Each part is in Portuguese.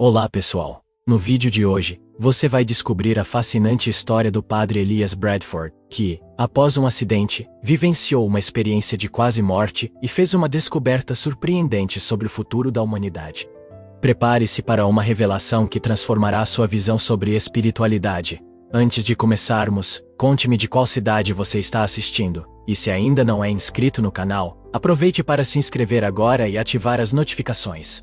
Olá pessoal, no vídeo de hoje, você vai descobrir a fascinante história do padre Elias Bradford, que, após um acidente, vivenciou uma experiência de quase morte e fez uma descoberta surpreendente sobre o futuro da humanidade. Prepare-se para uma revelação que transformará sua visão sobre espiritualidade. Antes de começarmos, conte-me de qual cidade você está assistindo, e se ainda não é inscrito no canal, aproveite para se inscrever agora e ativar as notificações.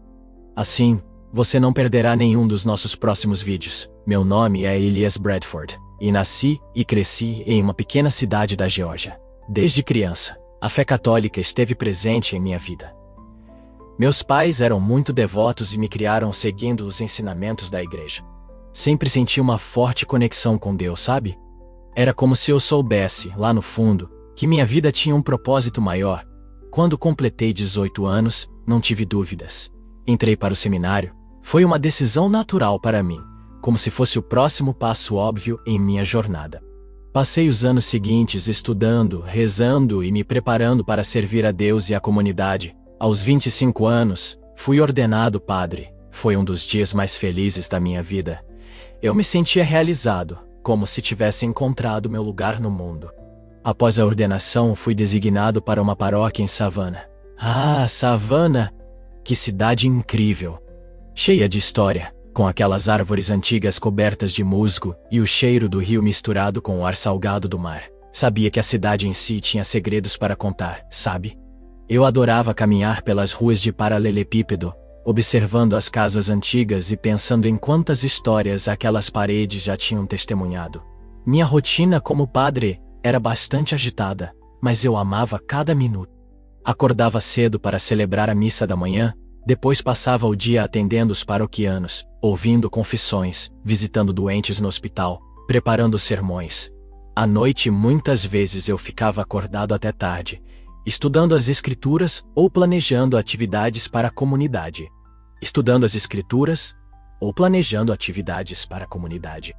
Assim, você não perderá nenhum dos nossos próximos vídeos. Meu nome é Elias Bradford, e nasci e cresci em uma pequena cidade da Geórgia. Desde criança, a fé católica esteve presente em minha vida. Meus pais eram muito devotos e me criaram seguindo os ensinamentos da igreja. Sempre senti uma forte conexão com Deus, sabe? Era como se eu soubesse, lá no fundo, que minha vida tinha um propósito maior. Quando completei 18 anos, não tive dúvidas. Entrei para o seminário. Foi uma decisão natural para mim, como se fosse o próximo passo óbvio em minha jornada. Passei os anos seguintes estudando, rezando e me preparando para servir a Deus e a comunidade. Aos 25 anos, fui ordenado padre. Foi um dos dias mais felizes da minha vida. Eu me sentia realizado, como se tivesse encontrado meu lugar no mundo. Após a ordenação, fui designado para uma paróquia em Savannah. Ah, Savannah! Que cidade incrível! Cheia de história, com aquelas árvores antigas cobertas de musgo e o cheiro do rio misturado com o ar salgado do mar. Sabia que a cidade em si tinha segredos para contar, sabe? Eu adorava caminhar pelas ruas de paralelepípedo, observando as casas antigas e pensando em quantas histórias aquelas paredes já tinham testemunhado. Minha rotina como padre era bastante agitada, mas eu amava cada minuto. Acordava cedo para celebrar a missa da manhã, depois passava o dia atendendo os paroquianos, ouvindo confissões, visitando doentes no hospital, preparando sermões. À noite muitas vezes eu ficava acordado até tarde, estudando as escrituras ou planejando atividades para a comunidade. Estudando as escrituras ou planejando atividades para a comunidade.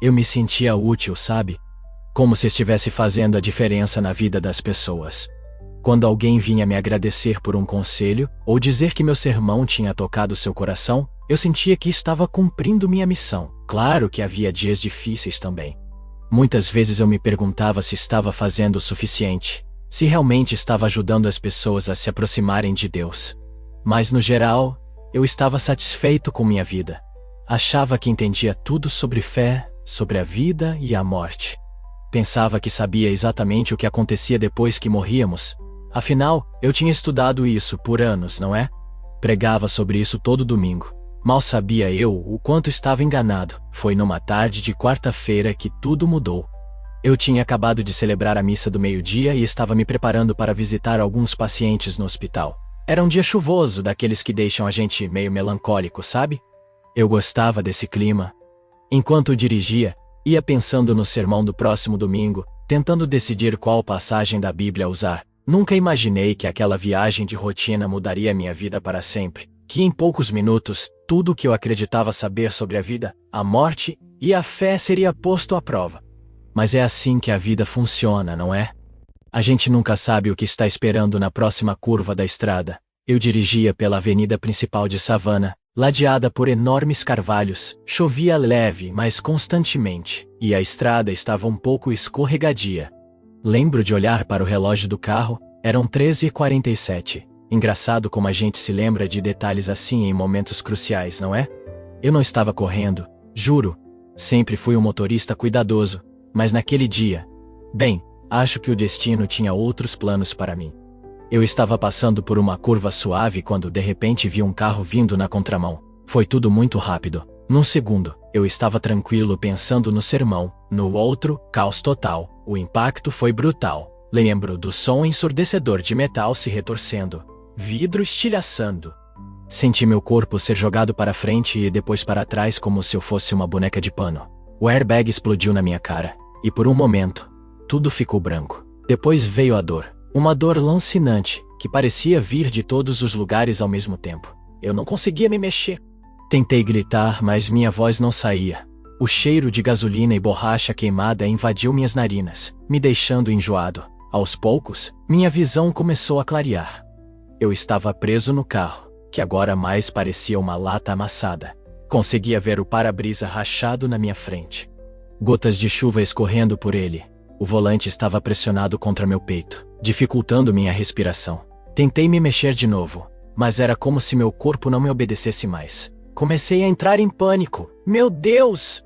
Eu me sentia útil, sabe? Como se estivesse fazendo a diferença na vida das pessoas. Quando alguém vinha me agradecer por um conselho, ou dizer que meu sermão tinha tocado seu coração, eu sentia que estava cumprindo minha missão. Claro que havia dias difíceis também. Muitas vezes eu me perguntava se estava fazendo o suficiente, se realmente estava ajudando as pessoas a se aproximarem de Deus. Mas no geral, eu estava satisfeito com minha vida. Achava que entendia tudo sobre fé, sobre a vida e a morte. Pensava que sabia exatamente o que acontecia depois que morríamos. Afinal, eu tinha estudado isso por anos, não é? Pregava sobre isso todo domingo. Mal sabia eu o quanto estava enganado. Foi numa tarde de quarta-feira que tudo mudou. Eu tinha acabado de celebrar a missa do meio-dia e estava me preparando para visitar alguns pacientes no hospital. Era um dia chuvoso, daqueles que deixam a gente meio melancólico, sabe? Eu gostava desse clima. Enquanto dirigia, ia pensando no sermão do próximo domingo, tentando decidir qual passagem da Bíblia usar. Nunca imaginei que aquela viagem de rotina mudaria minha vida para sempre, que em poucos minutos, tudo o que eu acreditava saber sobre a vida, a morte e a fé seria posto à prova. Mas é assim que a vida funciona, não é? A gente nunca sabe o que está esperando na próxima curva da estrada. Eu dirigia pela avenida principal de Savannah, ladeada por enormes carvalhos. Chovia leve, mas constantemente, e a estrada estava um pouco escorregadia. Lembro de olhar para o relógio do carro, eram 13h47. Engraçado como a gente se lembra de detalhes assim em momentos cruciais, não é? Eu não estava correndo, juro. Sempre fui um motorista cuidadoso, mas naquele dia, bem, acho que o destino tinha outros planos para mim. Eu estava passando por uma curva suave quando de repente vi um carro vindo na contramão. Foi tudo muito rápido. Num segundo, eu estava tranquilo pensando no sermão. No outro, caos total. O impacto foi brutal. Lembro do som ensurdecedor de metal se retorcendo. Vidro estilhaçando. Senti meu corpo ser jogado para frente e depois para trás como se eu fosse uma boneca de pano. O airbag explodiu na minha cara. E por um momento, tudo ficou branco. Depois veio a dor. Uma dor lancinante, que parecia vir de todos os lugares ao mesmo tempo. Eu não conseguia me mexer. Tentei gritar, mas minha voz não saía. O cheiro de gasolina e borracha queimada invadiu minhas narinas, me deixando enjoado. Aos poucos, minha visão começou a clarear. Eu estava preso no carro, que agora mais parecia uma lata amassada. Conseguia ver o para-brisa rachado na minha frente. Gotas de chuva escorrendo por ele. O volante estava pressionado contra meu peito, dificultando minha respiração. Tentei me mexer de novo, mas era como se meu corpo não me obedecesse mais. Comecei a entrar em pânico. Meu Deus!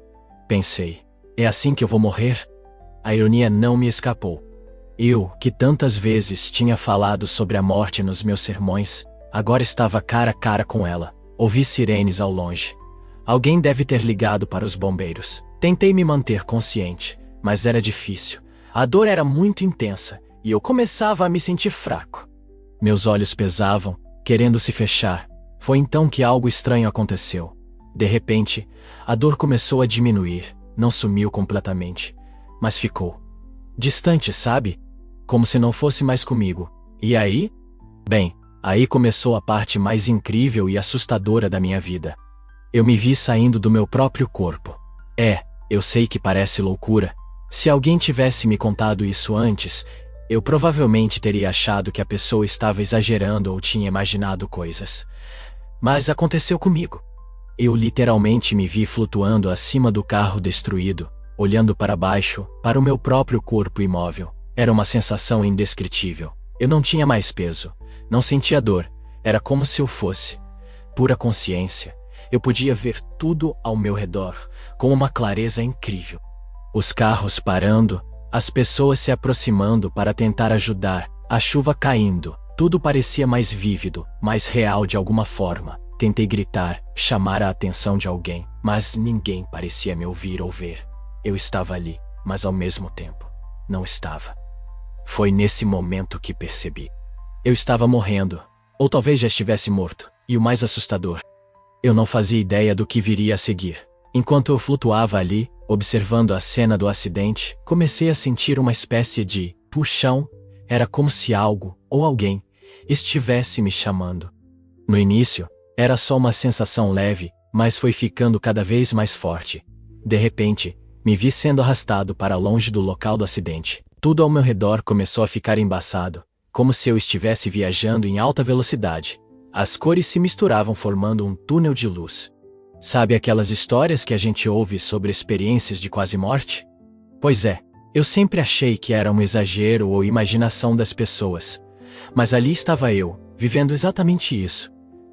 Pensei, é assim que eu vou morrer? A ironia não me escapou. Eu, que tantas vezes tinha falado sobre a morte nos meus sermões, agora estava cara a cara com ela. Ouvi sirenes ao longe. Alguém deve ter ligado para os bombeiros. Tentei me manter consciente, mas era difícil. A dor era muito intensa, e eu começava a me sentir fraco. Meus olhos pesavam, querendo se fechar. Foi então que algo estranho aconteceu. De repente, a dor começou a diminuir. Não sumiu completamente, mas ficou distante, sabe? Como se não fosse mais comigo. E aí? Bem, aí começou a parte mais incrível e assustadora da minha vida. Eu me vi saindo do meu próprio corpo. Eu sei que parece loucura. Se alguém tivesse me contado isso antes, eu provavelmente teria achado que a pessoa estava exagerando ou tinha imaginado coisas. Mas aconteceu comigo. Eu literalmente me vi flutuando acima do carro destruído, olhando para baixo, para o meu próprio corpo imóvel. Era uma sensação indescritível. Eu não tinha mais peso, não sentia dor, era como se eu fosse pura consciência. Eu podia ver tudo ao meu redor, com uma clareza incrível. Os carros parando, as pessoas se aproximando para tentar ajudar, a chuva caindo, tudo parecia mais vívido, mais real de alguma forma. Tentei gritar, chamar a atenção de alguém, mas ninguém parecia me ouvir ou ver. Eu estava ali, mas ao mesmo tempo, não estava. Foi nesse momento que percebi. Eu estava morrendo, ou talvez já estivesse morto, e o mais assustador, eu não fazia ideia do que viria a seguir. Enquanto eu flutuava ali, observando a cena do acidente, comecei a sentir uma espécie de puxão. Era como se algo, ou alguém, estivesse me chamando. No início, era só uma sensação leve, mas foi ficando cada vez mais forte. De repente, me vi sendo arrastado para longe do local do acidente. Tudo ao meu redor começou a ficar embaçado, como se eu estivesse viajando em alta velocidade. As cores se misturavam formando um túnel de luz. Sabe aquelas histórias que a gente ouve sobre experiências de quase morte? Pois é, eu sempre achei que era um exagero ou imaginação das pessoas. Mas ali estava eu, vivendo exatamente isso.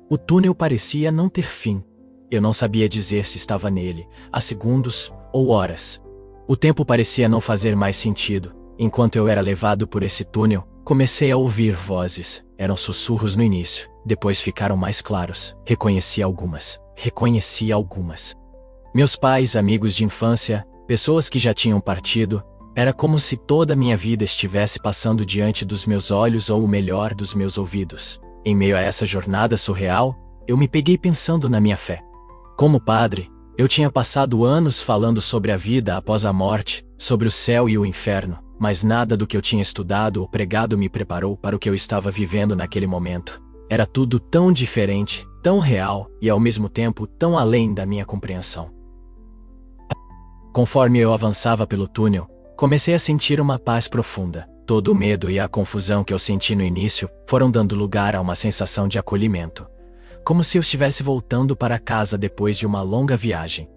O túnel parecia não ter fim. Eu não sabia dizer se estava nele, há segundos ou horas. O tempo parecia não fazer mais sentido. Enquanto eu era levado por esse túnel, comecei a ouvir vozes. Eram sussurros no início, depois ficaram mais claros. Reconheci algumas. Meus pais, amigos de infância, pessoas que já tinham partido. Era como se toda a minha vida estivesse passando diante dos meus olhos ou o melhor, dos meus ouvidos. Em meio a essa jornada surreal, eu me peguei pensando na minha fé. Como padre, eu tinha passado anos falando sobre a vida após a morte, sobre o céu e o inferno, mas nada do que eu tinha estudado ou pregado me preparou para o que eu estava vivendo naquele momento. Era tudo tão diferente, tão real e ao mesmo tempo tão além da minha compreensão. Conforme eu avançava pelo túnel, comecei a sentir uma paz profunda. Todo o medo e a confusão que eu senti no início foram dando lugar a uma sensação de acolhimento. Como se eu estivesse voltando para casa depois de uma longa viagem.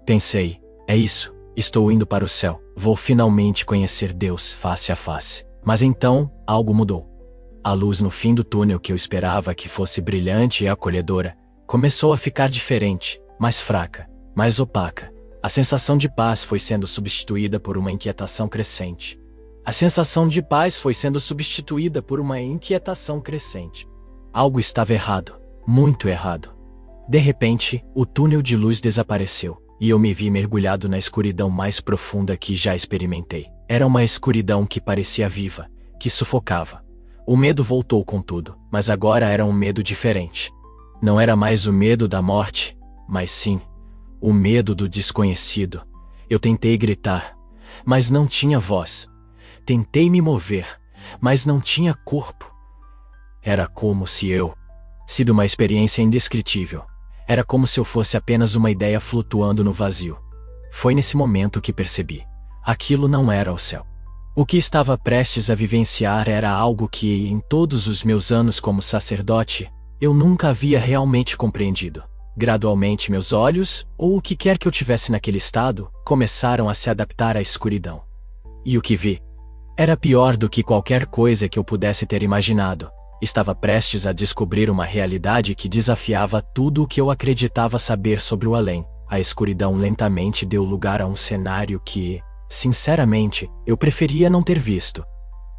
Pensei, é isso, estou indo para o céu, vou finalmente conhecer Deus face a face. Mas então, algo mudou. A luz no fim do túnel que eu esperava que fosse brilhante e acolhedora, começou a ficar diferente, mais fraca, mais opaca. A sensação de paz foi sendo substituída por uma inquietação crescente. Algo estava errado, muito errado. De repente, o túnel de luz desapareceu, e eu me vi mergulhado na escuridão mais profunda que já experimentei. Era uma escuridão que parecia viva, que sufocava. O medo voltou com tudo, mas agora era um medo diferente. Não era mais o medo da morte, mas sim, o medo do desconhecido. Eu tentei gritar, mas não tinha voz. Tentei me mover, mas não tinha corpo. Era como se eu sido uma experiência indescritível. Era como se eu fosse apenas uma ideia flutuando no vazio. Foi nesse momento que percebi. Aquilo não era o céu. O que estava prestes a vivenciar era algo que, em todos os meus anos como sacerdote, eu nunca havia realmente compreendido. Gradualmente meus olhos, ou o que quer que eu tivesse naquele estado, começaram a se adaptar à escuridão. E o que vi era pior do que qualquer coisa que eu pudesse ter imaginado. Estava prestes a descobrir uma realidade que desafiava tudo o que eu acreditava saber sobre o além. A escuridão lentamente deu lugar a um cenário que, sinceramente, eu preferia não ter visto.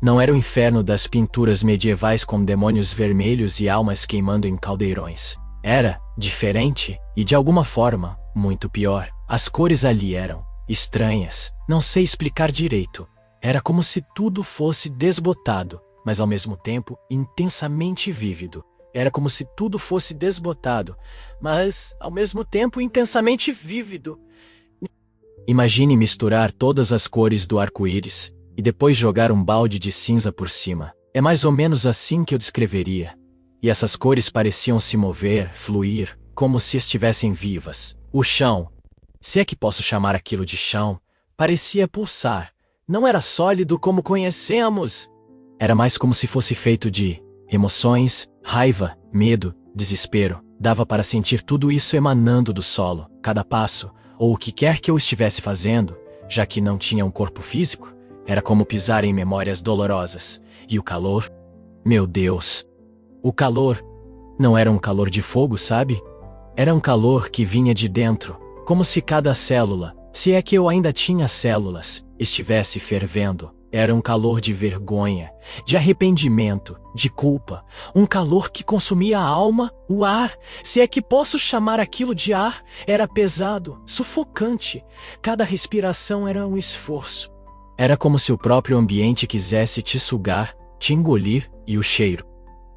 Não era o inferno das pinturas medievais com demônios vermelhos e almas queimando em caldeirões. Era diferente e, de alguma forma, muito pior. As cores ali eram estranhas, não sei explicar direito. Era como se tudo fosse desbotado, mas ao mesmo tempo intensamente vívido. Era como se tudo fosse desbotado, mas ao mesmo tempo intensamente vívido. Imagine misturar todas as cores do arco-íris e depois jogar um balde de cinza por cima. É mais ou menos assim que eu descreveria. E essas cores pareciam se mover, fluir, como se estivessem vivas. O chão, se é que posso chamar aquilo de chão, parecia pulsar. Não era sólido como conhecemos. Era mais como se fosse feito de emoções, raiva, medo, desespero. Dava para sentir tudo isso emanando do solo, cada passo, ou o que quer que eu estivesse fazendo, já que não tinha um corpo físico, era como pisar em memórias dolorosas. E o calor? Meu Deus! O calor não era um calor de fogo, sabe? Era um calor que vinha de dentro, como se cada célula, se é que eu ainda tinha células, estivesse fervendo. Era um calor de vergonha, de arrependimento, de culpa. Um calor que consumia a alma, o ar, se é que posso chamar aquilo de ar, era pesado, sufocante. Cada respiração era um esforço. Era como se o próprio ambiente quisesse te sugar, te engolir, e o cheiro.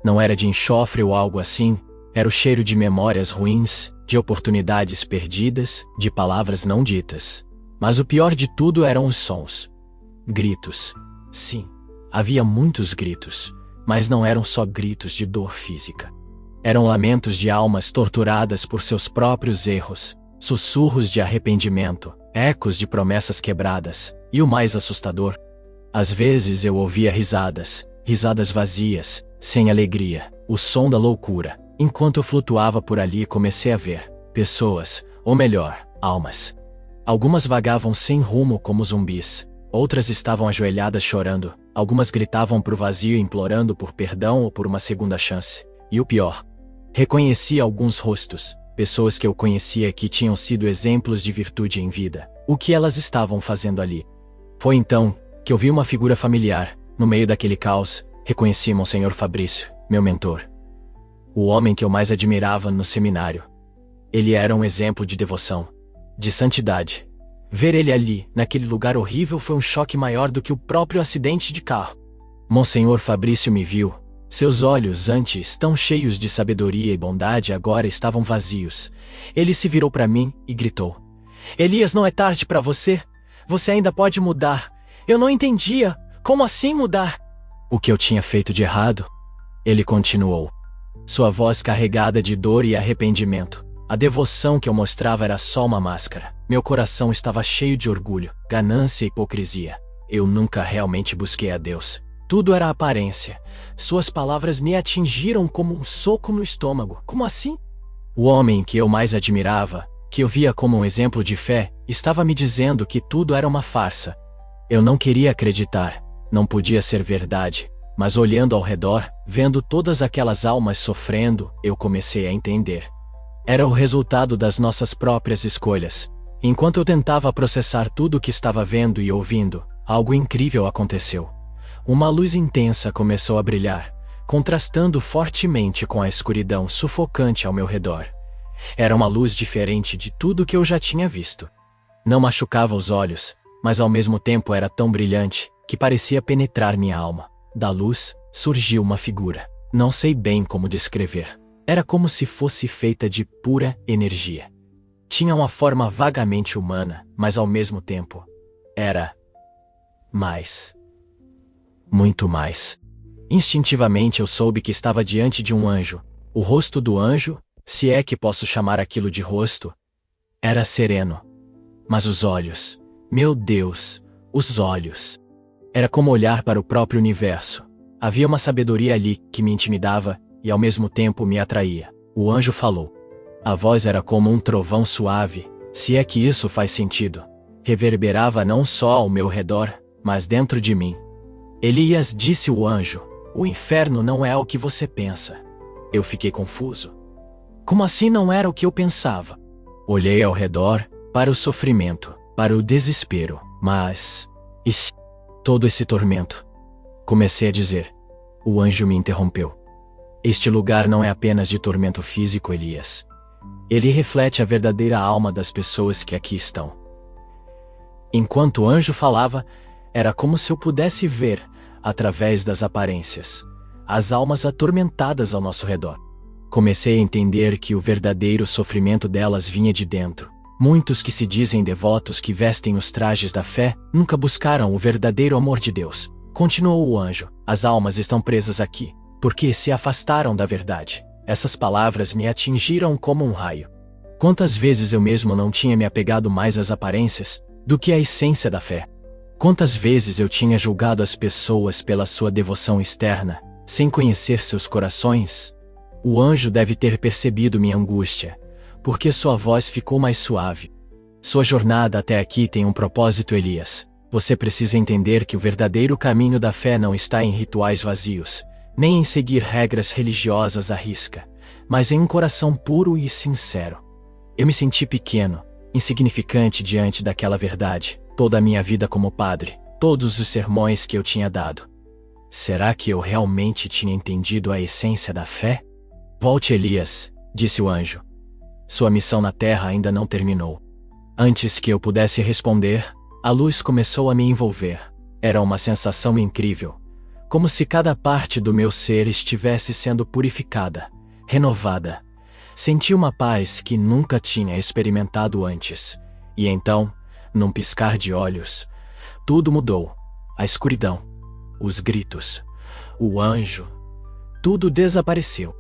Não era de enxofre ou algo assim, era o cheiro de memórias ruins, de oportunidades perdidas, de palavras não ditas. Mas o pior de tudo eram os sons. Gritos. Sim, havia muitos gritos, mas não eram só gritos de dor física. Eram lamentos de almas torturadas por seus próprios erros, sussurros de arrependimento, ecos de promessas quebradas, e o mais assustador, às vezes eu ouvia risadas, risadas vazias, sem alegria, o som da loucura. Enquanto eu flutuava por ali, comecei a ver pessoas, ou melhor, almas. Algumas vagavam sem rumo como zumbis. Outras estavam ajoelhadas chorando, algumas gritavam pro vazio implorando por perdão ou por uma segunda chance. E o pior, reconheci alguns rostos, pessoas que eu conhecia que tinham sido exemplos de virtude em vida. O que elas estavam fazendo ali? Foi então que eu vi uma figura familiar, no meio daquele caos. Reconheci Monsenhor Fabrício, meu mentor. O homem que eu mais admirava no seminário. Ele era um exemplo de devoção, de santidade. Ver ele ali, naquele lugar horrível, foi um choque maior do que o próprio acidente de carro. Monsenhor Fabrício me viu. Seus olhos, antes tão cheios de sabedoria e bondade, agora estavam vazios. Ele se virou para mim e gritou: Elias, não é tarde para você? Você ainda pode mudar. Eu não entendia. Como assim mudar? O que eu tinha feito de errado? Ele continuou. Sua voz carregada de dor e arrependimento. A devoção que eu mostrava era só uma máscara. Meu coração estava cheio de orgulho, ganância e hipocrisia. Eu nunca realmente busquei a Deus. Tudo era aparência. Suas palavras me atingiram como um soco no estômago. Como assim? O homem que eu mais admirava, que eu via como um exemplo de fé, estava me dizendo que tudo era uma farsa. Eu não queria acreditar. Não podia ser verdade. Mas olhando ao redor, vendo todas aquelas almas sofrendo, eu comecei a entender. Era o resultado das nossas próprias escolhas. Enquanto eu tentava processar tudo o que estava vendo e ouvindo, algo incrível aconteceu. Uma luz intensa começou a brilhar, contrastando fortemente com a escuridão sufocante ao meu redor. Era uma luz diferente de tudo que eu já tinha visto. Não machucava os olhos, mas ao mesmo tempo era tão brilhante que parecia penetrar minha alma. Da luz, surgiu uma figura. Não sei bem como descrever. Era como se fosse feita de pura energia. Tinha uma forma vagamente humana, mas ao mesmo tempo era mais. Muito mais. Instintivamente eu soube que estava diante de um anjo. O rosto do anjo, se é que posso chamar aquilo de rosto, era sereno. Mas os olhos, meu Deus, os olhos. Era como olhar para o próprio universo. Havia uma sabedoria ali que me intimidava e ao mesmo tempo me atraía. O anjo falou: A voz era como um trovão suave, se é que isso faz sentido. Reverberava não só ao meu redor, mas dentro de mim. Elias, disse o anjo, o inferno não é o que você pensa. Eu fiquei confuso. Como assim não era o que eu pensava? Olhei ao redor, para o sofrimento, para o desespero, mas... e se... todo esse tormento? Comecei a dizer. O anjo me interrompeu. Este lugar não é apenas de tormento físico, Elias. Ele reflete a verdadeira alma das pessoas que aqui estão. Enquanto o anjo falava, era como se eu pudesse ver, através das aparências, as almas atormentadas ao nosso redor. Comecei a entender que o verdadeiro sofrimento delas vinha de dentro. Muitos que se dizem devotos que vestem os trajes da fé, nunca buscaram o verdadeiro amor de Deus. Continuou o anjo, as almas estão presas aqui, porque se afastaram da verdade. Essas palavras me atingiram como um raio. Quantas vezes eu mesmo não tinha me apegado mais às aparências, do que à essência da fé? Quantas vezes eu tinha julgado as pessoas pela sua devoção externa, sem conhecer seus corações? O anjo deve ter percebido minha angústia, porque sua voz ficou mais suave. Sua jornada até aqui tem um propósito, Elias. Você precisa entender que o verdadeiro caminho da fé não está em rituais vazios, nem em seguir regras religiosas à risca, mas em um coração puro e sincero. Eu me senti pequeno, insignificante diante daquela verdade, toda a minha vida como padre, todos os sermões que eu tinha dado. Será que eu realmente tinha entendido a essência da fé? Volte, Elias, disse o anjo. Sua missão na terra ainda não terminou. Antes que eu pudesse responder, a luz começou a me envolver. Era uma sensação incrível, como se cada parte do meu ser estivesse sendo purificada, renovada. Senti uma paz que nunca tinha experimentado antes. E então, num piscar de olhos, tudo mudou. A escuridão, os gritos, o anjo, tudo desapareceu.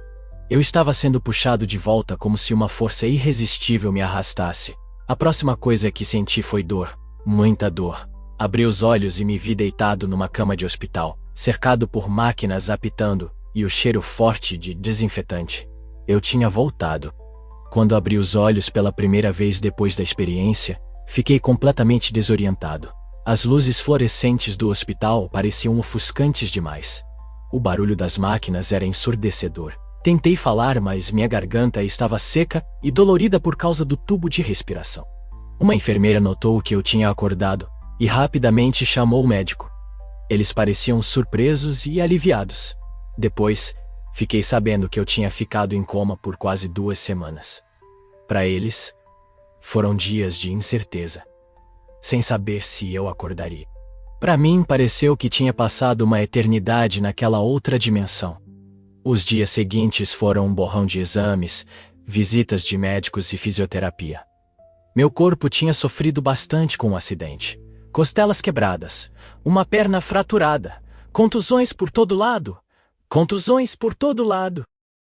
Eu estava sendo puxado de volta como se uma força irresistível me arrastasse. A próxima coisa que senti foi dor, muita dor. Abri os olhos e me vi deitado numa cama de hospital, cercado por máquinas apitando, e o cheiro forte de desinfetante. Eu tinha voltado. Quando abri os olhos pela primeira vez depois da experiência, fiquei completamente desorientado. As luzes fluorescentes do hospital pareciam ofuscantes demais. O barulho das máquinas era ensurdecedor. Tentei falar, mas minha garganta estava seca e dolorida por causa do tubo de respiração. Uma enfermeira notou que eu tinha acordado e rapidamente chamou o médico. Eles pareciam surpresos e aliviados. Depois, fiquei sabendo que eu tinha ficado em coma por quase 2 semanas. Para eles, foram dias de incerteza, sem saber se eu acordaria. Para mim, pareceu que tinha passado uma eternidade naquela outra dimensão. Os dias seguintes foram um borrão de exames, visitas de médicos e fisioterapia. Meu corpo tinha sofrido bastante com o acidente. Costelas quebradas, uma perna fraturada, contusões por todo lado. Contusões por todo lado.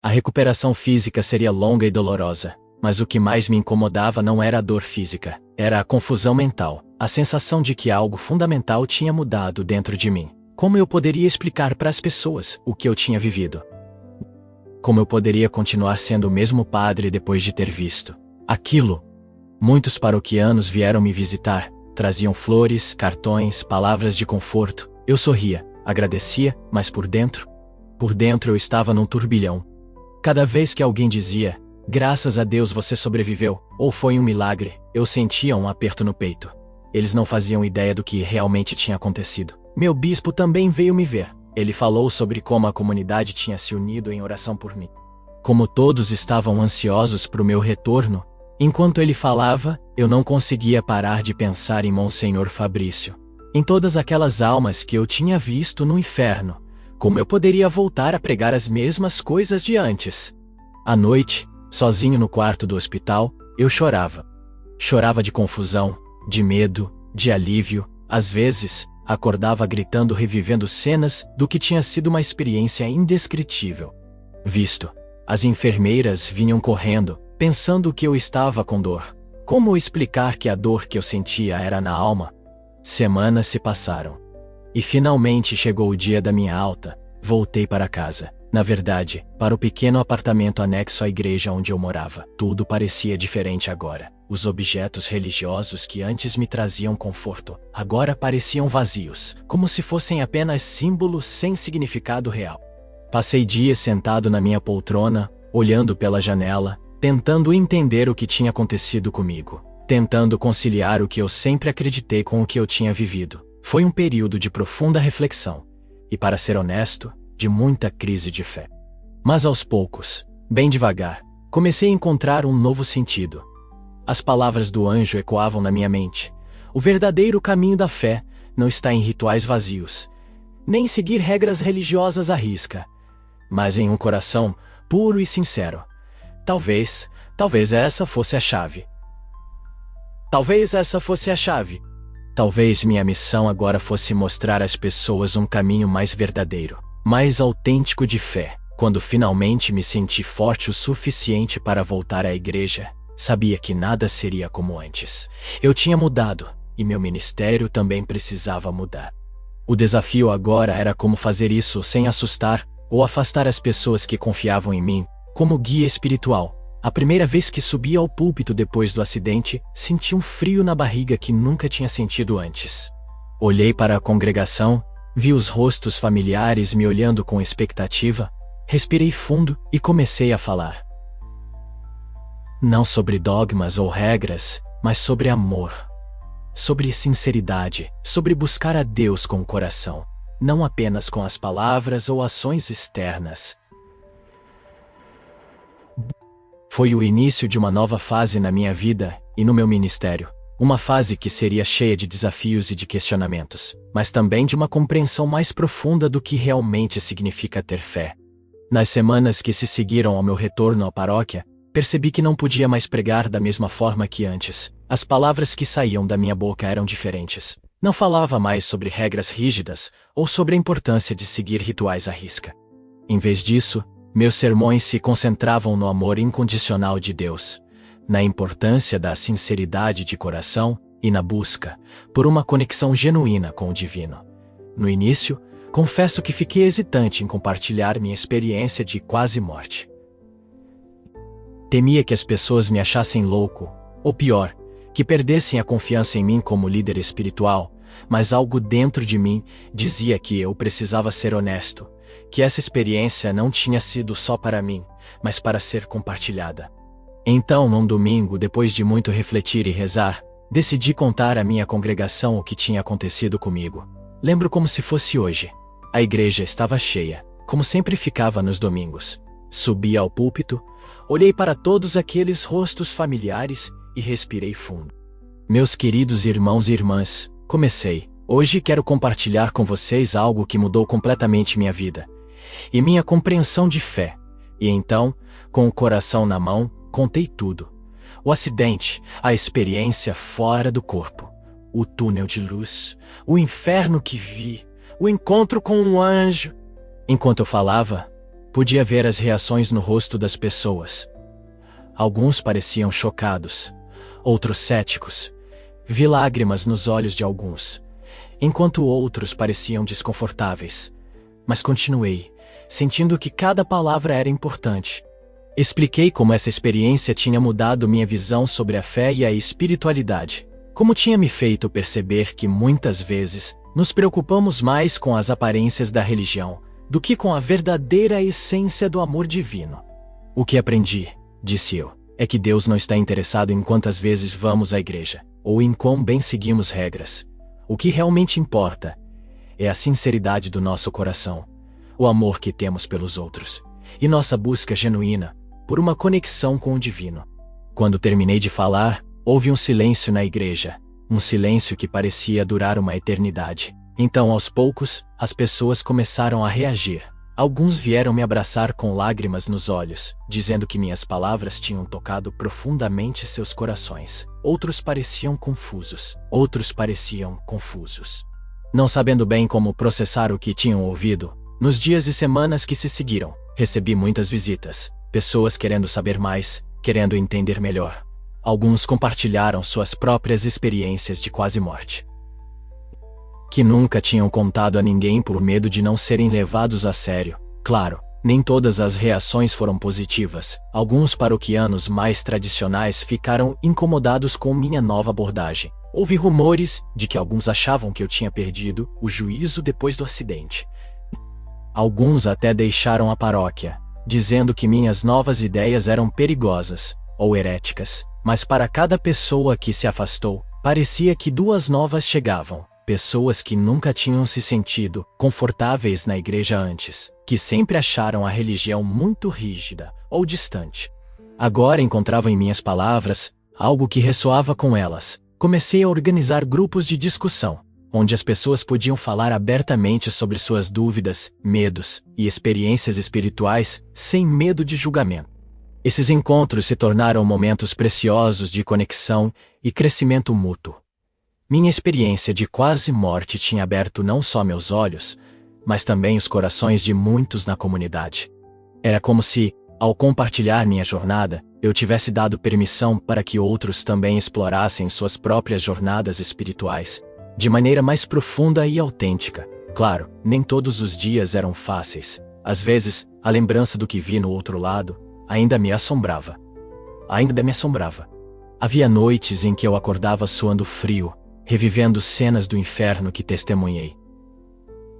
A recuperação física seria longa e dolorosa, mas o que mais me incomodava não era a dor física, era a confusão mental, a sensação de que algo fundamental tinha mudado dentro de mim. Como eu poderia explicar para as pessoas o que eu tinha vivido? Como eu poderia continuar sendo o mesmo padre depois de ter visto aquilo? Muitos paroquianos vieram me visitar, traziam flores, cartões, palavras de conforto. Eu sorria, agradecia, mas por dentro eu estava num turbilhão. Cada vez que alguém dizia, graças a Deus você sobreviveu, ou foi um milagre, eu sentia um aperto no peito. Eles não faziam ideia do que realmente tinha acontecido. Meu bispo também veio me ver. Ele falou sobre como a comunidade tinha se unido em oração por mim. Como todos estavam ansiosos para o meu retorno, enquanto ele falava, eu não conseguia parar de pensar em Monsenhor Fabrício. Em todas aquelas almas que eu tinha visto no inferno. Como eu poderia voltar a pregar as mesmas coisas de antes? À noite, sozinho no quarto do hospital, eu chorava. Chorava de confusão, de medo, de alívio. Às vezes, acordava gritando, revivendo cenas do que tinha sido uma experiência indescritível. As enfermeiras vinham correndo, pensando que eu estava com dor. Como explicar que a dor que eu sentia era na alma? Semanas se passaram. E finalmente chegou o dia da minha alta. Voltei para casa. Na verdade, para o pequeno apartamento anexo à igreja onde eu morava, tudo parecia diferente agora. Os objetos religiosos que antes me traziam conforto, agora pareciam vazios, como se fossem apenas símbolos sem significado real. Passei dias sentado na minha poltrona, olhando pela janela, tentando entender o que tinha acontecido comigo, tentando conciliar o que eu sempre acreditei com o que eu tinha vivido. Foi um período de profunda reflexão, e para ser honesto, de muita crise de fé. Mas aos poucos, bem devagar, comecei a encontrar um novo sentido. As palavras do anjo ecoavam na minha mente. O verdadeiro caminho da fé não está em rituais vazios, nem em seguir regras religiosas à risca, mas em um coração puro e sincero. Talvez essa fosse a chave. Talvez essa fosse a chave. Talvez minha missão agora fosse mostrar às pessoas um caminho mais verdadeiro, mais autêntico de fé. Quando finalmente me senti forte o suficiente para voltar à igreja, sabia que nada seria como antes. Eu tinha mudado, e meu ministério também precisava mudar. O desafio agora era como fazer isso sem assustar ou afastar as pessoas que confiavam em mim, como guia espiritual. A primeira vez que subi ao púlpito depois do acidente, senti um frio na barriga que nunca tinha sentido antes. Olhei para a congregação, vi os rostos familiares me olhando com expectativa, respirei fundo e comecei a falar. Não sobre dogmas ou regras, mas sobre amor. Sobre sinceridade, sobre buscar a Deus com o coração, não apenas com as palavras ou ações externas. Foi o início de uma nova fase na minha vida e no meu ministério. Uma fase que seria cheia de desafios e de questionamentos, mas também de uma compreensão mais profunda do que realmente significa ter fé. Nas semanas que se seguiram ao meu retorno à paróquia, percebi que não podia mais pregar da mesma forma que antes. As palavras que saíam da minha boca eram diferentes. Não falava mais sobre regras rígidas ou sobre a importância de seguir rituais à risca. Em vez disso, meus sermões se concentravam no amor incondicional de Deus, na importância da sinceridade de coração e na busca por uma conexão genuína com o divino. No início, confesso que fiquei hesitante em compartilhar minha experiência de quase morte. Temia que as pessoas me achassem louco, ou pior, que perdessem a confiança em mim como líder espiritual, mas algo dentro de mim dizia que eu precisava ser honesto, que essa experiência não tinha sido só para mim, mas para ser compartilhada. Então, num domingo, depois de muito refletir e rezar, decidi contar à minha congregação o que tinha acontecido comigo. Lembro como se fosse hoje. A igreja estava cheia, como sempre ficava nos domingos. Subi ao púlpito, olhei para todos aqueles rostos familiares e respirei fundo. Meus queridos irmãos e irmãs, comecei. Hoje quero compartilhar com vocês algo que mudou completamente minha vida e minha compreensão de fé. E então, com o coração na mão, contei tudo. O acidente, a experiência fora do corpo, o túnel de luz, o inferno que vi, o encontro com um anjo. Enquanto eu falava, podia ver as reações no rosto das pessoas. Alguns pareciam chocados, outros céticos. Vi lágrimas nos olhos de alguns, enquanto outros pareciam desconfortáveis. Mas continuei, sentindo que cada palavra era importante. Expliquei como essa experiência tinha mudado minha visão sobre a fé e a espiritualidade, como tinha me feito perceber que muitas vezes nos preocupamos mais com as aparências da religião do que com a verdadeira essência do amor divino. O que aprendi, disse eu, é que Deus não está interessado em quantas vezes vamos à igreja, ou em quão bem seguimos regras. O que realmente importa é a sinceridade do nosso coração, o amor que temos pelos outros, e nossa busca genuína por uma conexão com o divino. Quando terminei de falar, houve um silêncio na igreja, um silêncio que parecia durar uma eternidade. Então, aos poucos, as pessoas começaram a reagir. Alguns vieram me abraçar com lágrimas nos olhos, dizendo que minhas palavras tinham tocado profundamente seus corações. Outros pareciam confusos. Não sabendo bem como processar o que tinham ouvido, nos dias e semanas que se seguiram, recebi muitas visitas, pessoas querendo saber mais, querendo entender melhor. Alguns compartilharam suas próprias experiências de quase morte, que nunca tinham contado a ninguém por medo de não serem levados a sério. Claro, Nem todas as reações foram positivas. Alguns paroquianos mais tradicionais ficaram incomodados com minha nova abordagem. Houve rumores de que alguns achavam que eu tinha perdido o juízo depois do acidente. Alguns até deixaram a paróquia, dizendo que minhas novas ideias eram perigosas ou heréticas. Mas para cada pessoa que se afastou, parecia que duas novas chegavam. Pessoas que nunca tinham se sentido confortáveis na igreja antes, que sempre acharam a religião muito rígida ou distante. Agora encontravam em minhas palavras algo que ressoava com elas. Comecei a organizar grupos de discussão, onde as pessoas podiam falar abertamente sobre suas dúvidas, medos e experiências espirituais, sem medo de julgamento. Esses encontros se tornaram momentos preciosos de conexão e crescimento mútuo. Minha experiência de quase morte tinha aberto não só meus olhos, mas também os corações de muitos na comunidade. Era como se, ao compartilhar minha jornada, eu tivesse dado permissão para que outros também explorassem suas próprias jornadas espirituais, de maneira mais profunda e autêntica. Claro, nem todos os dias eram fáceis. Às vezes, a lembrança do que vi no outro lado ainda me assombrava. Havia noites em que eu acordava suando frio, revivendo cenas do inferno que testemunhei.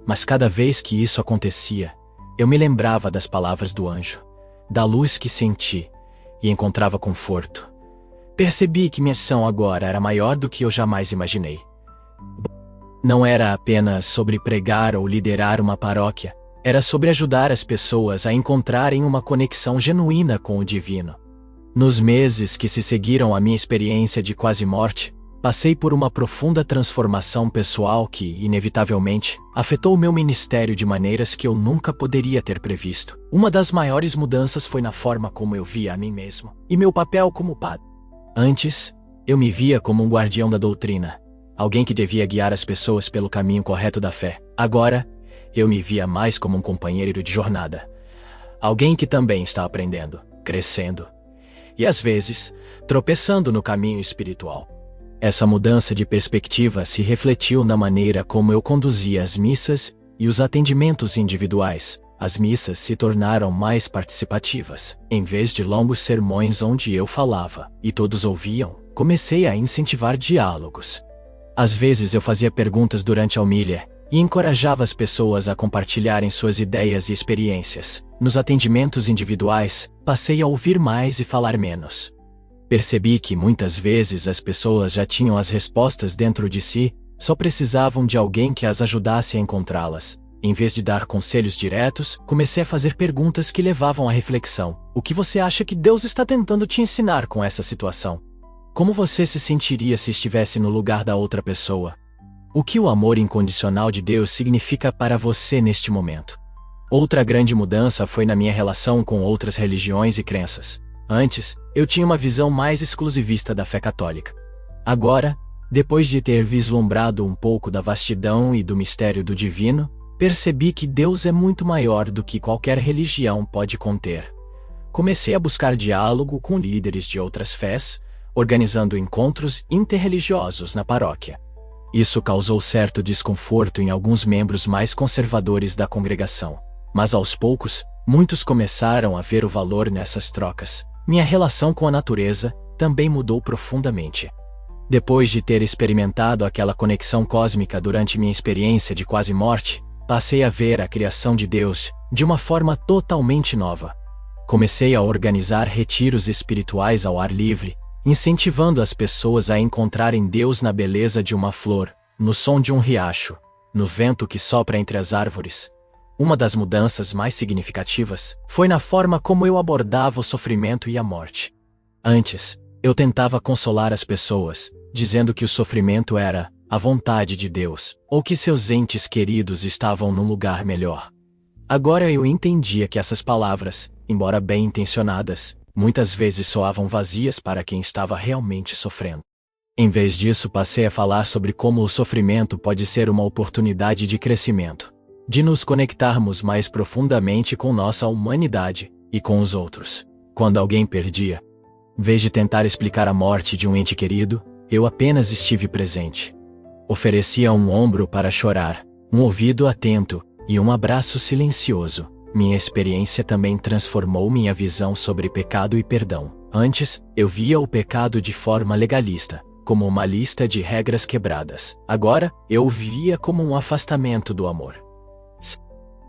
Mas cada vez que isso acontecia, eu me lembrava das palavras do anjo, da luz que senti, e encontrava conforto. Percebi que minha ação agora era maior do que eu jamais imaginei. Não era apenas sobre pregar ou liderar uma paróquia, era sobre ajudar as pessoas a encontrarem uma conexão genuína com o divino. Nos meses que se seguiram à minha experiência de quase morte, passei por uma profunda transformação pessoal que, inevitavelmente, afetou o meu ministério de maneiras que eu nunca poderia ter previsto. Uma das maiores mudanças foi na forma como eu via a mim mesmo e meu papel como padre. Antes, eu me via como um guardião da doutrina, alguém que devia guiar as pessoas pelo caminho correto da fé. Agora, eu me via mais como um companheiro de jornada, alguém que também está aprendendo, crescendo e, às vezes, tropeçando no caminho espiritual. Essa mudança de perspectiva se refletiu na maneira como eu conduzia as missas e os atendimentos individuais. As missas se tornaram mais participativas. Em vez de longos sermões onde eu falava e todos ouviam, comecei a incentivar diálogos. Às vezes eu fazia perguntas durante a homilia e encorajava as pessoas a compartilharem suas ideias e experiências. Nos atendimentos individuais, passei a ouvir mais e falar menos. Percebi que muitas vezes as pessoas já tinham as respostas dentro de si, só precisavam de alguém que as ajudasse a encontrá-las. Em vez de dar conselhos diretos, comecei a fazer perguntas que levavam à reflexão. O que você acha que Deus está tentando te ensinar com essa situação? Como você se sentiria se estivesse no lugar da outra pessoa? O que o amor incondicional de Deus significa para você neste momento? Outra grande mudança foi na minha relação com outras religiões e crenças. Antes, eu tinha uma visão mais exclusivista da fé católica. Agora, depois de ter vislumbrado um pouco da vastidão e do mistério do divino, percebi que Deus é muito maior do que qualquer religião pode conter. Comecei a buscar diálogo com líderes de outras fés, organizando encontros interreligiosos na paróquia. Isso causou certo desconforto em alguns membros mais conservadores da congregação. Mas aos poucos, muitos começaram a ver o valor nessas trocas. Minha relação com a natureza também mudou profundamente. Depois de ter experimentado aquela conexão cósmica durante minha experiência de quase morte, passei a ver a criação de Deus de uma forma totalmente nova. Comecei a organizar retiros espirituais ao ar livre, incentivando as pessoas a encontrarem Deus na beleza de uma flor, no som de um riacho, no vento que sopra entre as árvores. Uma das mudanças mais significativas foi na forma como eu abordava o sofrimento e a morte. Antes, eu tentava consolar as pessoas, dizendo que o sofrimento era a vontade de Deus, ou que seus entes queridos estavam num lugar melhor. Agora eu entendia que essas palavras, embora bem intencionadas, muitas vezes soavam vazias para quem estava realmente sofrendo. Em vez disso, passei a falar sobre como o sofrimento pode ser uma oportunidade de crescimento, de nos conectarmos mais profundamente com nossa humanidade e com os outros. Quando alguém perdia, em vez de tentar explicar a morte de um ente querido, eu apenas estive presente. Oferecia um ombro para chorar, um ouvido atento e um abraço silencioso. minha experiência também transformou minha visão sobre pecado e perdão. Antes, eu via o pecado de forma legalista, como uma lista de regras quebradas. Agora, eu o via como um afastamento do amor.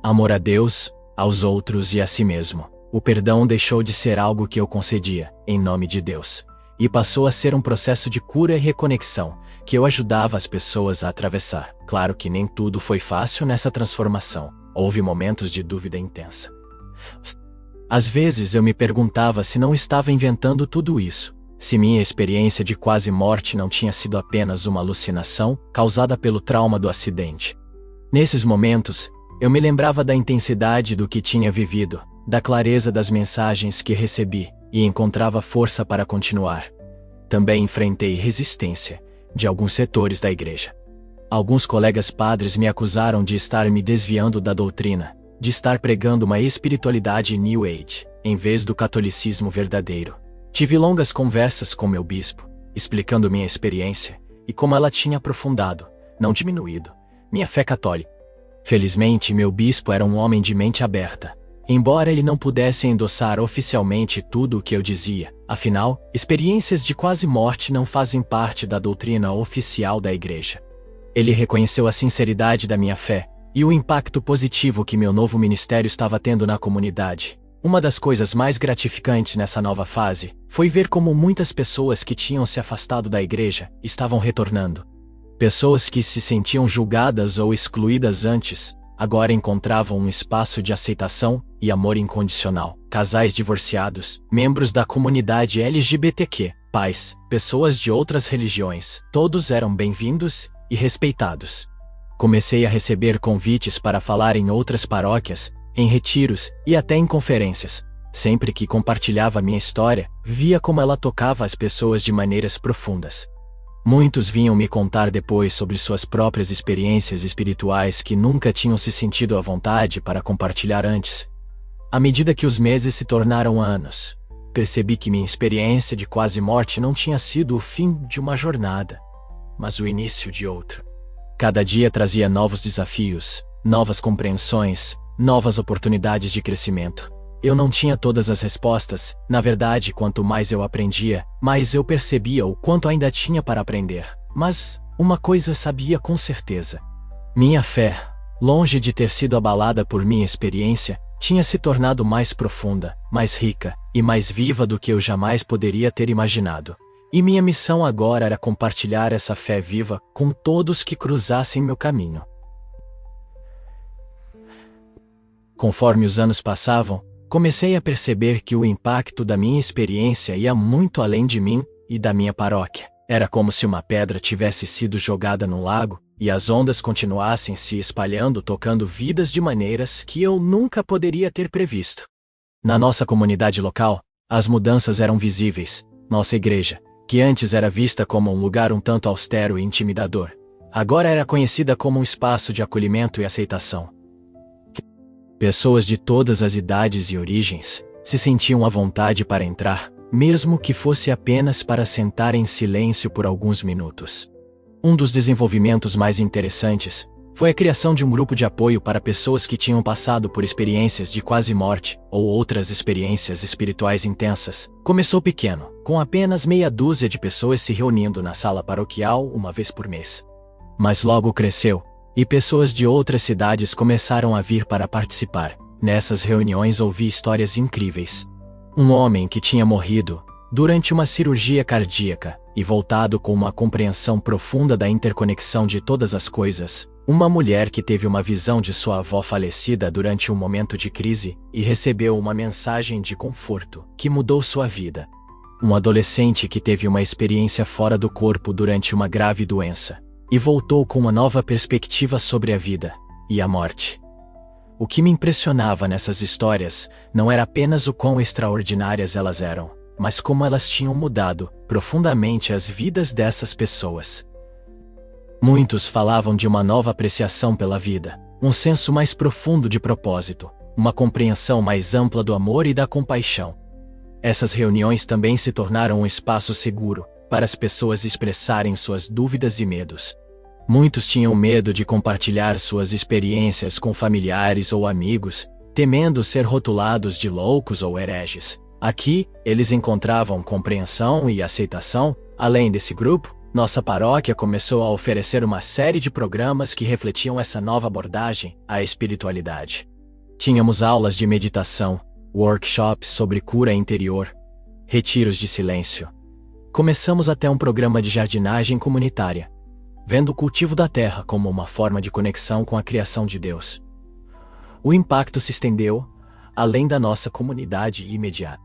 Amor a Deus, aos outros e a si mesmo. O perdão deixou de ser algo que eu concedia, em nome de Deus, e passou a ser um processo de cura e reconexão, que eu ajudava as pessoas a atravessar. Claro que nem tudo foi fácil nessa transformação. Houve momentos de dúvida intensa. Às vezes eu me perguntava se não estava inventando tudo isso, se minha experiência de quase morte não tinha sido apenas uma alucinação causada pelo trauma do acidente. Nesses momentos, eu me lembrava da intensidade do que tinha vivido, da clareza das mensagens que recebi, e encontrava força para continuar. Também enfrentei resistência de alguns setores da igreja. Alguns colegas padres me acusaram de estar me desviando da doutrina, de estar pregando uma espiritualidade New Age, em vez do catolicismo verdadeiro. Tive longas conversas com meu bispo, explicando minha experiência, e como ela tinha aprofundado, não diminuído, minha fé católica. Felizmente, meu bispo era um homem de mente aberta. Embora ele não pudesse endossar oficialmente tudo o que eu dizia, afinal, experiências de quase morte não fazem parte da doutrina oficial da igreja. Ele reconheceu a sinceridade da minha fé e o impacto positivo que meu novo ministério estava tendo na comunidade. Uma das coisas mais gratificantes nessa nova fase foi ver como muitas pessoas que tinham se afastado da igreja estavam retornando. Pessoas que se sentiam julgadas ou excluídas antes, agora encontravam um espaço de aceitação e amor incondicional. Casais divorciados, membros da comunidade LGBTQ, pais, pessoas de outras religiões, todos eram bem-vindos e respeitados. Comecei a receber convites para falar em outras paróquias, em retiros e até em conferências. Sempre que compartilhava minha história, via como ela tocava as pessoas de maneiras profundas. Muitos vinham me contar depois sobre suas próprias experiências espirituais que nunca tinham se sentido à vontade para compartilhar antes. À medida que os meses se tornaram anos, percebi que minha experiência de quase morte não tinha sido o fim de uma jornada, mas o início de outra. Cada dia trazia novos desafios, novas compreensões, novas oportunidades de crescimento. Eu não tinha todas as respostas, na verdade, quanto mais eu aprendia, mais eu percebia o quanto ainda tinha para aprender. Mas, uma coisa sabia com certeza. Minha fé, longe de ter sido abalada por minha experiência, tinha se tornado mais profunda, mais rica e mais viva do que eu jamais poderia ter imaginado. E minha missão agora era compartilhar essa fé viva com todos que cruzassem meu caminho. Conforme os anos passavam, comecei a perceber que o impacto da minha experiência ia muito além de mim e da minha paróquia. Era como se uma pedra tivesse sido jogada no lago, e as ondas continuassem se espalhando, tocando vidas de maneiras que eu nunca poderia ter previsto. Na nossa comunidade local, as mudanças eram visíveis. Nossa igreja, que antes era vista como um lugar um tanto austero e intimidador, agora era conhecida como um espaço de acolhimento e aceitação. Pessoas de todas as idades e origens se sentiam à vontade para entrar, mesmo que fosse apenas para sentar em silêncio por alguns minutos. Um dos desenvolvimentos mais interessantes foi a criação de um grupo de apoio para pessoas que tinham passado por experiências de quase morte ou outras experiências espirituais intensas. Começou pequeno, com apenas meia dúzia de pessoas se reunindo na sala paroquial uma vez por mês. Mas logo cresceu, e pessoas de outras cidades começaram a vir para participar. Nessas reuniões ouvi histórias incríveis. Um homem que tinha morrido durante uma cirurgia cardíaca e voltado com uma compreensão profunda da interconexão de todas as coisas. Uma mulher que teve uma visão de sua avó falecida durante um momento de crise e recebeu uma mensagem de conforto que mudou sua vida. Um adolescente que teve uma experiência fora do corpo durante uma grave doença e voltou com uma nova perspectiva sobre a vida e a morte. O que me impressionava nessas histórias não era apenas o quão extraordinárias elas eram, mas como elas tinham mudado profundamente as vidas dessas pessoas. Muitos falavam de uma nova apreciação pela vida, um senso mais profundo de propósito, uma compreensão mais ampla do amor e da compaixão. Essas reuniões também se tornaram um espaço seguro para as pessoas expressarem suas dúvidas e medos. Muitos tinham medo de compartilhar suas experiências com familiares ou amigos, temendo ser rotulados de loucos ou hereges. Aqui, eles encontravam compreensão e aceitação. Além desse grupo, nossa paróquia começou a oferecer uma série de programas que refletiam essa nova abordagem à espiritualidade. Tínhamos aulas de meditação, workshops sobre cura interior, retiros de silêncio. Começamos até um programa de jardinagem comunitária, vendo o cultivo da terra como uma forma de conexão com a criação de Deus. O impacto se estendeu além da nossa comunidade imediata.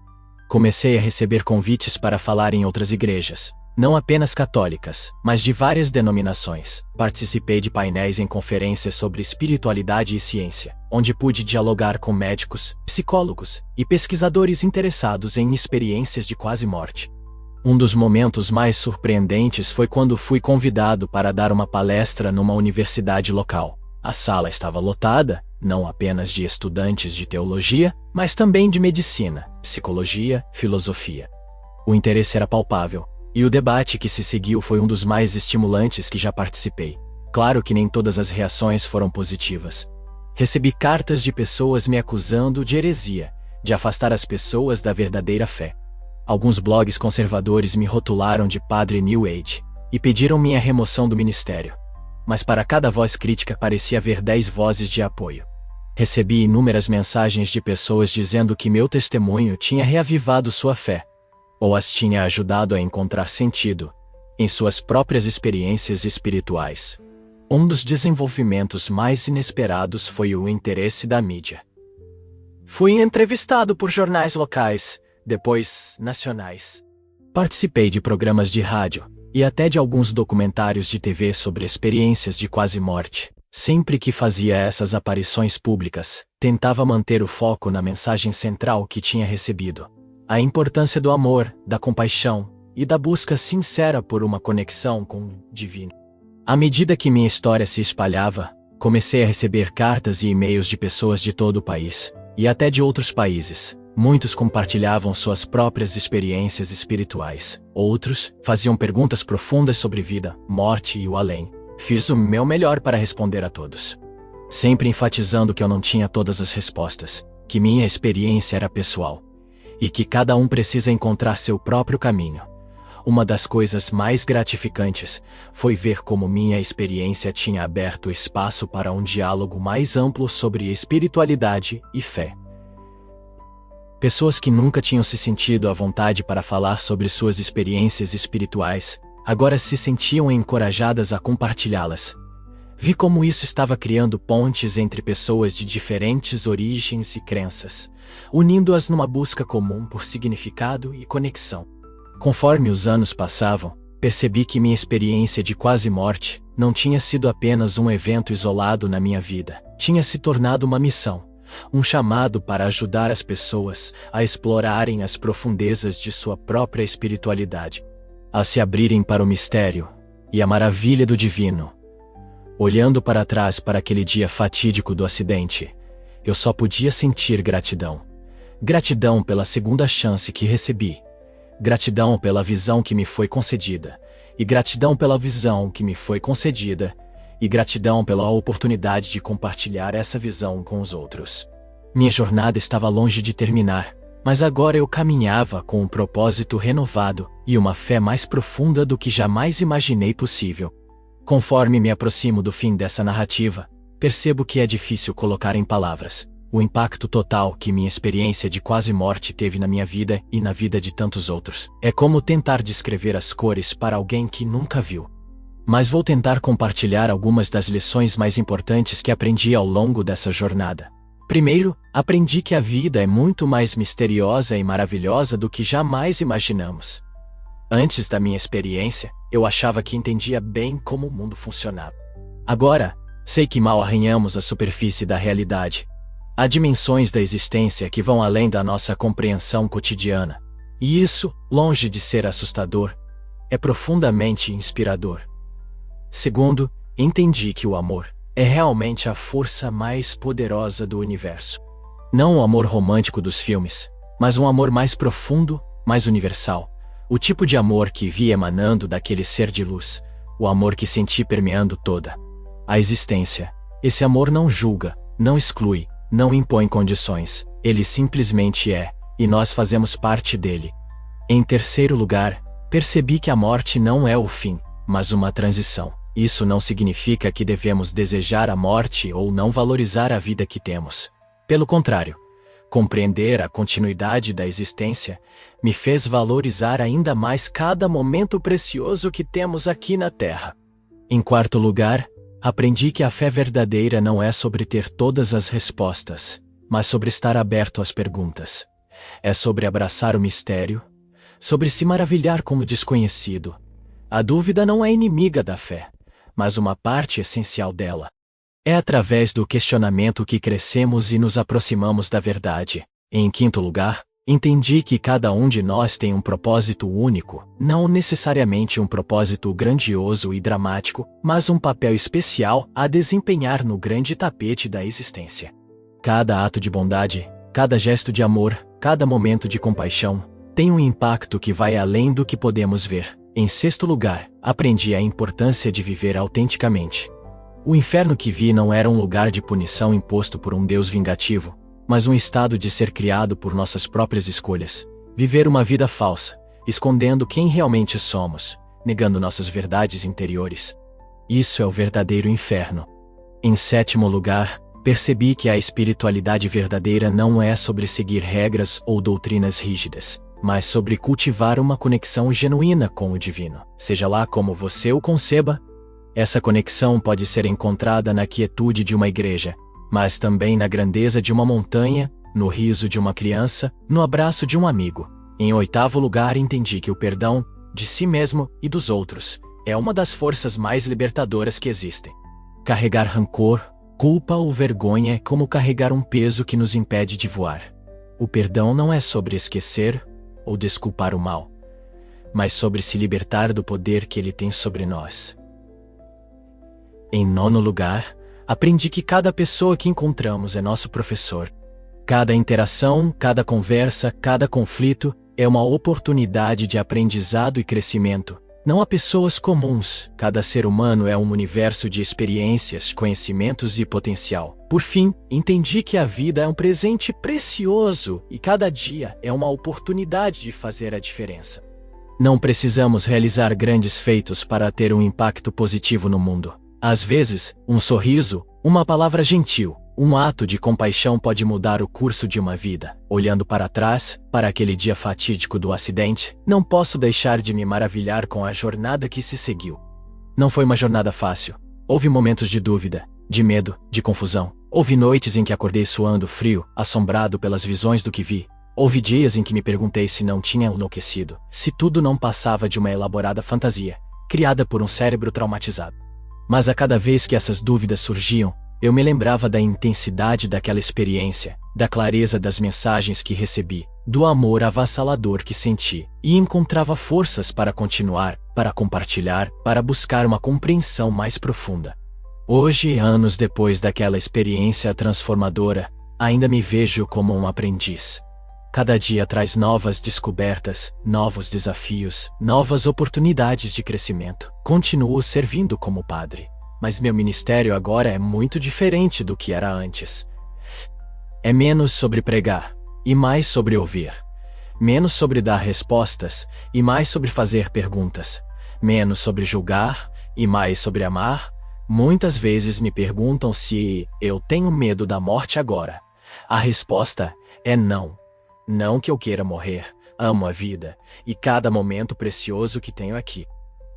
Comecei a receber convites para falar em outras igrejas, não apenas católicas, mas de várias denominações. Participei de painéis em conferências sobre espiritualidade e ciência, onde pude dialogar com médicos, psicólogos e pesquisadores interessados em experiências de quase morte. Um dos momentos mais surpreendentes foi quando fui convidado para dar uma palestra numa universidade local. A sala estava lotada, não apenas de estudantes de teologia, mas também de medicina, psicologia, filosofia. O interesse era palpável, e o debate que se seguiu foi um dos mais estimulantes que já participei. Claro que nem todas as reações foram positivas. Recebi cartas de pessoas me acusando de heresia, de afastar as pessoas da verdadeira fé. Alguns blogs conservadores me rotularam de padre New Age e pediram minha remoção do ministério. Mas para cada voz crítica parecia haver 10 vozes de apoio. Recebi inúmeras mensagens de pessoas dizendo que meu testemunho tinha reavivado sua fé, ou as tinha ajudado a encontrar sentido em suas próprias experiências espirituais. Um dos desenvolvimentos mais inesperados foi o interesse da mídia. Fui entrevistado por jornais locais, depois nacionais. Participei de programas de rádio e até de alguns documentários de TV sobre experiências de quase morte. Sempre que fazia essas aparições públicas, tentava manter o foco na mensagem central que tinha recebido: a importância do amor, da compaixão e da busca sincera por uma conexão com o divino. À medida que minha história se espalhava, comecei a receber cartas e e-mails de pessoas de todo o país, e até de outros países. Muitos compartilhavam suas próprias experiências espirituais. Outros faziam perguntas profundas sobre vida, morte e o além. Fiz o meu melhor para responder a todos, sempre enfatizando que eu não tinha todas as respostas, que minha experiência era pessoal, e que cada um precisa encontrar seu próprio caminho. Uma das coisas mais gratificantes foi ver como minha experiência tinha aberto espaço para um diálogo mais amplo sobre espiritualidade e fé. Pessoas que nunca tinham se sentido à vontade para falar sobre suas experiências espirituais, agora se sentiam encorajadas a compartilhá-las. Vi como isso estava criando pontes entre pessoas de diferentes origens e crenças, unindo-as numa busca comum por significado e conexão. Conforme os anos passavam, percebi que minha experiência de quase morte não tinha sido apenas um evento isolado na minha vida, tinha se tornado uma missão, um chamado para ajudar as pessoas a explorarem as profundezas de sua própria espiritualidade, a se abrirem para o mistério e a maravilha do divino. Olhando para trás para aquele dia fatídico do acidente, eu só podia sentir gratidão. Gratidão pela segunda chance que recebi, gratidão pela visão que me foi concedida, e gratidão pela visão que me foi concedida, e gratidão pela oportunidade de compartilhar essa visão com os outros. Minha jornada estava longe de terminar, mas agora eu caminhava com um propósito renovado e uma fé mais profunda do que jamais imaginei possível. Conforme me aproximo do fim dessa narrativa, percebo que é difícil colocar em palavras o impacto total que minha experiência de quase morte teve na minha vida e na vida de tantos outros. É como tentar descrever as cores para alguém que nunca viu. Mas vou tentar compartilhar algumas das lições mais importantes que aprendi ao longo dessa jornada. Primeiro, aprendi que a vida é muito mais misteriosa e maravilhosa do que jamais imaginamos. Antes da minha experiência, eu achava que entendia bem como o mundo funcionava. Agora, sei que mal arranhamos a superfície da realidade. Há dimensões da existência que vão além da nossa compreensão cotidiana. E isso, longe de ser assustador, é profundamente inspirador. Segundo, entendi que o amor é realmente a força mais poderosa do universo. Não o amor romântico dos filmes, mas um amor mais profundo, mais universal. O tipo de amor que vi emanando daquele ser de luz, o amor que senti permeando toda a existência. Esse amor não julga, não exclui, não impõe condições, ele simplesmente é, e nós fazemos parte dele. Em terceiro lugar, percebi que a morte não é o fim, mas uma transição. Isso não significa que devemos desejar a morte ou não valorizar a vida que temos. Pelo contrário, compreender a continuidade da existência me fez valorizar ainda mais cada momento precioso que temos aqui na Terra. Em quarto lugar, aprendi que a fé verdadeira não é sobre ter todas as respostas, mas sobre estar aberto às perguntas. É sobre abraçar o mistério, sobre se maravilhar com o desconhecido. A dúvida não é inimiga da fé, mas uma parte essencial dela. É através do questionamento que crescemos e nos aproximamos da verdade. Em quinto lugar, entendi que cada um de nós tem um propósito único, não necessariamente um propósito grandioso e dramático, mas um papel especial a desempenhar no grande tapete da existência. Cada ato de bondade, cada gesto de amor, cada momento de compaixão, tem um impacto que vai além do que podemos ver. Em sexto lugar, aprendi a importância de viver autenticamente. O inferno que vi não era um lugar de punição imposto por um Deus vingativo, mas um estado de ser criado por nossas próprias escolhas. Viver uma vida falsa, escondendo quem realmente somos, negando nossas verdades interiores. Isso é o verdadeiro inferno. Em sétimo lugar, percebi que a espiritualidade verdadeira não é sobre seguir regras ou doutrinas rígidas, mas sobre cultivar uma conexão genuína com o divino, seja lá como você o conceba. Essa conexão pode ser encontrada na quietude de uma igreja, mas também na grandeza de uma montanha, no riso de uma criança, no abraço de um amigo. Em oitavo lugar, entendi que o perdão, de si mesmo e dos outros, é uma das forças mais libertadoras que existem. Carregar rancor, culpa ou vergonha é como carregar um peso que nos impede de voar. O perdão não é sobre esquecer ou desculpar o mal, mas sobre se libertar do poder que ele tem sobre nós. Em nono lugar, aprendi que cada pessoa que encontramos é nosso professor. Cada interação, cada conversa, cada conflito é uma oportunidade de aprendizado e crescimento. Não há pessoas comuns, cada ser humano é um universo de experiências, conhecimentos e potencial. Por fim, entendi que a vida é um presente precioso e cada dia é uma oportunidade de fazer a diferença. Não precisamos realizar grandes feitos para ter um impacto positivo no mundo. Às vezes, um sorriso, uma palavra gentil, um ato de compaixão pode mudar o curso de uma vida. Olhando para trás, para aquele dia fatídico do acidente, não posso deixar de me maravilhar com a jornada que se seguiu. Não foi uma jornada fácil. Houve momentos de dúvida, de medo, de confusão. Houve noites em que acordei suando frio, assombrado pelas visões do que vi. Houve dias em que me perguntei se não tinha enlouquecido, se tudo não passava de uma elaborada fantasia, criada por um cérebro traumatizado. Mas a cada vez que essas dúvidas surgiam, eu me lembrava da intensidade daquela experiência, da clareza das mensagens que recebi, do amor avassalador que senti, e encontrava forças para continuar, para compartilhar, para buscar uma compreensão mais profunda. Hoje, anos depois daquela experiência transformadora, ainda me vejo como um aprendiz. Cada dia traz novas descobertas, novos desafios, novas oportunidades de crescimento. Continuo servindo como padre, mas meu ministério agora é muito diferente do que era antes. É menos sobre pregar, e mais sobre ouvir. Menos sobre dar respostas, e mais sobre fazer perguntas. Menos sobre julgar, e mais sobre amar. Muitas vezes me perguntam se eu tenho medo da morte agora. A resposta é não. Não que eu queira morrer, amo a vida, e cada momento precioso que tenho aqui.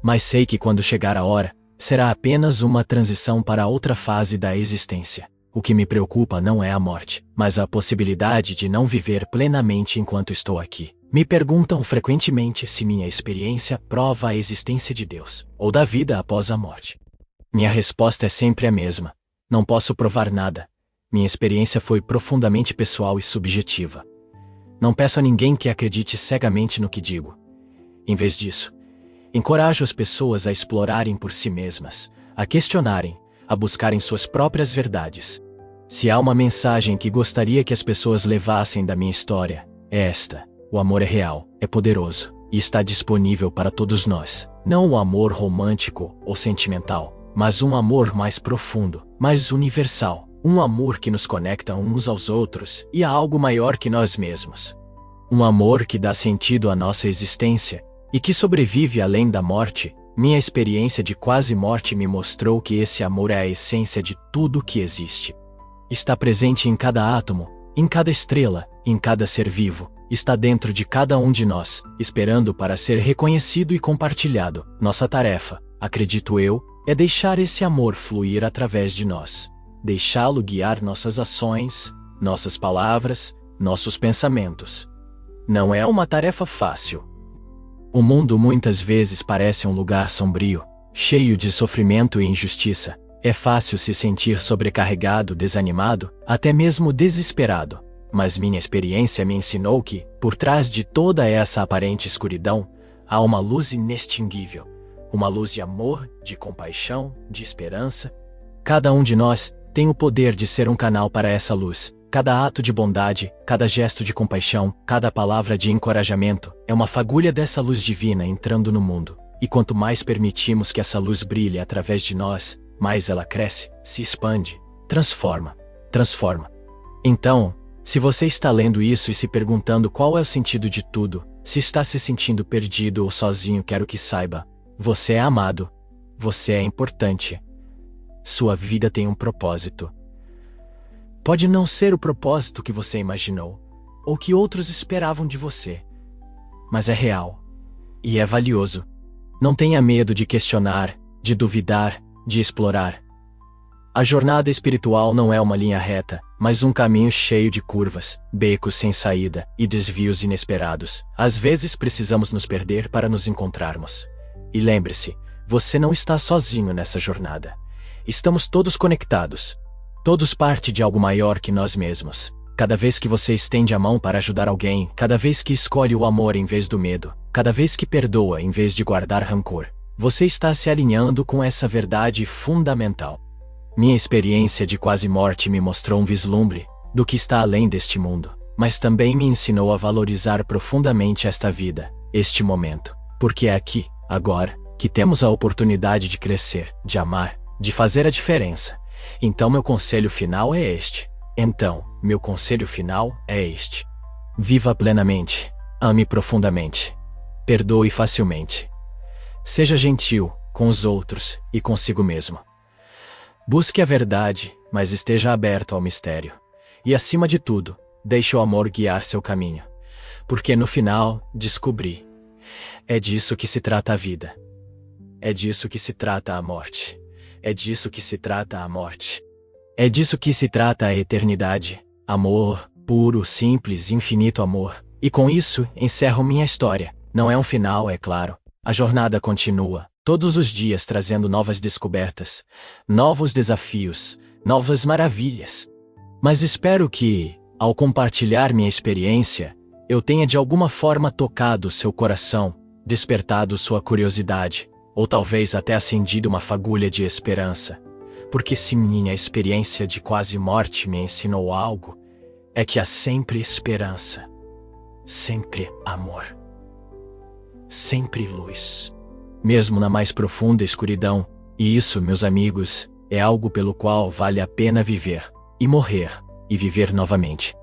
Mas sei que quando chegar a hora, será apenas uma transição para outra fase da existência. O que me preocupa não é a morte, mas a possibilidade de não viver plenamente enquanto estou aqui. Me perguntam frequentemente se minha experiência prova a existência de Deus, ou da vida após a morte. Minha resposta é sempre a mesma. Não posso provar nada. Minha experiência foi profundamente pessoal e subjetiva. Não peço a ninguém que acredite cegamente no que digo. Em vez disso, encorajo as pessoas a explorarem por si mesmas, a questionarem, a buscarem suas próprias verdades. Se há uma mensagem que gostaria que as pessoas levassem da minha história, é esta: o amor é real, é poderoso, e está disponível para todos nós. Não o amor romântico ou sentimental, mas um amor mais profundo, mais universal, Um amor que nos conecta uns aos outros e a algo maior que nós mesmos. Um amor que dá sentido à nossa existência e que sobrevive além da morte. Minha experiência de quase morte me mostrou que esse amor é a essência de tudo que existe. Está presente em cada átomo, em cada estrela, em cada ser vivo. Está dentro de cada um de nós, esperando para ser reconhecido e compartilhado. Nossa tarefa, acredito eu, é deixar esse amor fluir através de nós. Deixá-lo guiar nossas ações, nossas palavras, nossos pensamentos. Não é uma tarefa fácil. O mundo muitas vezes parece um lugar sombrio, cheio de sofrimento e injustiça. É fácil se sentir sobrecarregado, desanimado, até mesmo desesperado. Mas minha experiência me ensinou que, por trás de toda essa aparente escuridão, há uma luz inextinguível. Uma luz de amor, de compaixão, de esperança. Cada um de nós tem o poder de ser um canal para essa luz. Cada ato de bondade, cada gesto de compaixão, cada palavra de encorajamento, é uma fagulha dessa luz divina entrando no mundo. E quanto mais permitimos que essa luz brilhe através de nós, mais ela cresce, se expande, transforma. Então, se você está lendo isso e se perguntando qual é o sentido de tudo, se está se sentindo perdido ou sozinho, quero que saiba, você é amado, você é importante. Sua vida tem um propósito. Pode não ser o propósito que você imaginou, ou que outros esperavam de você, mas é real, e é valioso. Não tenha medo de questionar, de duvidar, de explorar. A jornada espiritual não é uma linha reta, mas um caminho cheio de curvas, becos sem saída e desvios inesperados. Às vezes precisamos nos perder para nos encontrarmos. E lembre-se, você não está sozinho nessa jornada. Estamos todos conectados. Todos parte de algo maior que nós mesmos. Cada vez que você estende a mão para ajudar alguém, cada vez que escolhe o amor em vez do medo, cada vez que perdoa em vez de guardar rancor, você está se alinhando com essa verdade fundamental. Minha experiência de quase morte me mostrou um vislumbre do que está além deste mundo, mas também me ensinou a valorizar profundamente esta vida, este momento, porque é aqui, agora, que temos a oportunidade de crescer, de amar, de fazer a diferença. Então meu conselho final é este. Viva plenamente, ame profundamente, perdoe facilmente. Seja gentil com os outros e consigo mesmo. Busque a verdade, mas esteja aberto ao mistério. E acima de tudo, deixe o amor guiar seu caminho. Porque no final, descobri. É disso que se trata a vida. É disso que se trata a morte. É disso que se trata a morte. É disso que se trata a eternidade. Amor, puro, simples, infinito amor. E com isso, encerro minha história. Não é um final, é claro. A jornada continua, todos os dias trazendo novas descobertas, novos desafios, novas maravilhas. Mas espero que, ao compartilhar minha experiência, eu tenha de alguma forma tocado seu coração, despertado sua curiosidade, ou talvez até acendido uma fagulha de esperança. Porque se minha experiência de quase morte me ensinou algo, é que há sempre esperança, sempre amor, sempre luz, mesmo na mais profunda escuridão. E isso, meus amigos, é algo pelo qual vale a pena viver, e morrer, e viver novamente.